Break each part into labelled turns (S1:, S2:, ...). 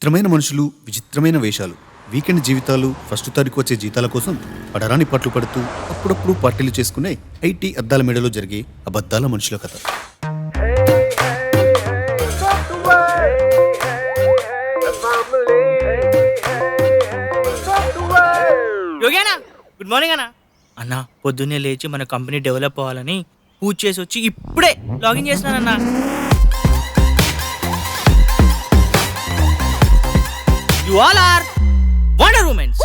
S1: చిత్రమైన మనుషులు, విచిత్రమైన వేషాలు, వీకెండ్ జీవితాలు, ఫస్ట్ తారీఖు వచ్చే జీతాల కోసం పడరాని పట్లు పడుతూ అప్పుడప్పుడు పార్టీలు చేసుకునే ఐటీ అద్దాల మేడలో జరిగే అబద్ధాల మనుషుల కథ.
S2: యోగేనా, గుడ్ మార్నింగ్ అన్న. అన్న పొద్దున్నే లేచి మన కంపెనీ డెవలప్ అవ్వాలని పూజ చేసి వచ్చి ఇప్పుడే లాగిన్ చేసినానన్నా. You all are Wonder Womans.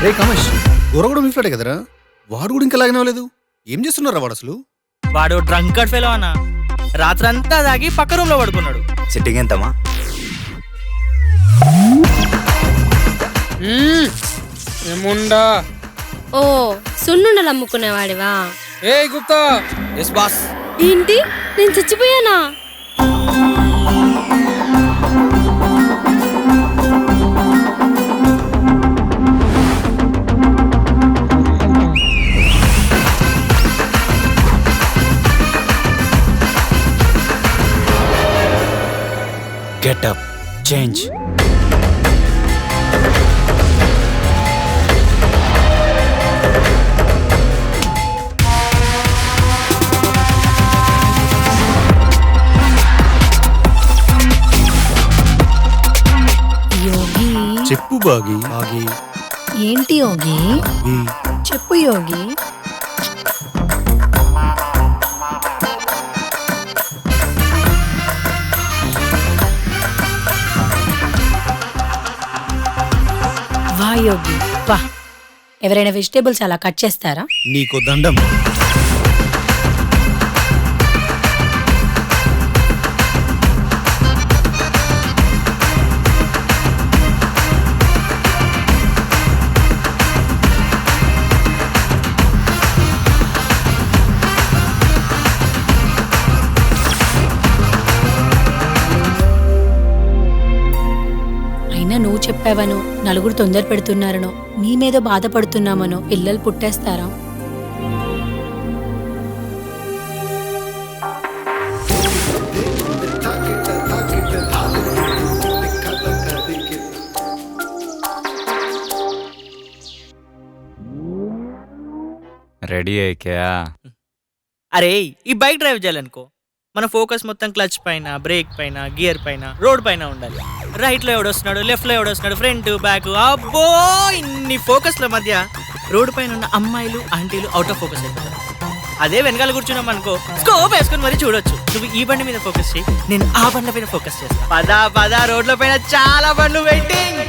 S1: రే కామేష్, గొరగడు మీ ఫ్లాటే కదరా, వాడు కూడా ఇంకా లాగిన అవ్వలేదు. ఏం చేస్తున్నారా వాడు అసలు?
S2: వాడు డ్రంకర్డ్ ఫెలో అన్న. రాత్రంతా దాగి పక్క రూమ్ లో పడుకున్నాడు.
S3: సిట్టింగ్ ఎంతమా?
S4: ఏముండా?
S5: ఓ సున్నుండలు అమ్ముకునేవాడివా?
S4: ఏ గుప్తా. Yes boss.
S5: ఏంటి, నేను చచ్చిపోయానా?
S3: Get up, change.
S6: యోగి,
S1: చెప్పు బాగి. బాగి
S6: ఏంటి యోగి?
S1: ఈ
S6: చెప్పు యోగి. వా యోగి వా. ఎవరైనా వెజిటేబుల్స్ అలా కట్ చేస్తారా?
S1: నీకో దండం.
S6: అయినా నువ్వు చెప్పావనో, నలుగురు తొందర పెడుతున్నారనో, నీ మీద బాధపడుతున్నామనో పిల్లలు పుట్టేస్తారా?
S3: రెడీ అయ్యా?
S2: అరే, ఈ బైక్ డ్రైవ్ చేయాలనుకో, మన ఫోకస్ మొత్తం క్లచ్ పైన, బ్రేక్ పైన, గియర్ పైన, రోడ్ పైన ఉండాలి. రైట్ లో ఎవడొస్తున్నాడు, లెఫ్ట్ లో ఎవడొస్తున్నాడు, ఫ్రంట్ బ్యాక్, అబ్బో ఇన్ని ఫోకస్ల మధ్య రోడ్ పైన ఉన్న అమ్మాయిలు ఆంటీలు అవుట్ ఆఫ్ ఫోకస్ అయిపోతారు. అదే వెనకాల కూర్చున్నాం అనుకో, స్కోప్ వేసుకుని మరీ చూడొచ్చు. నువ్వు ఈ బండి మీద ఫోకస్ చేయి, నేను ఆ బండ్ల పైన ఫోకస్ చేస్తాను. పదా రోడ్ల పైన చాలా బండ్లు వెయిటింగ్.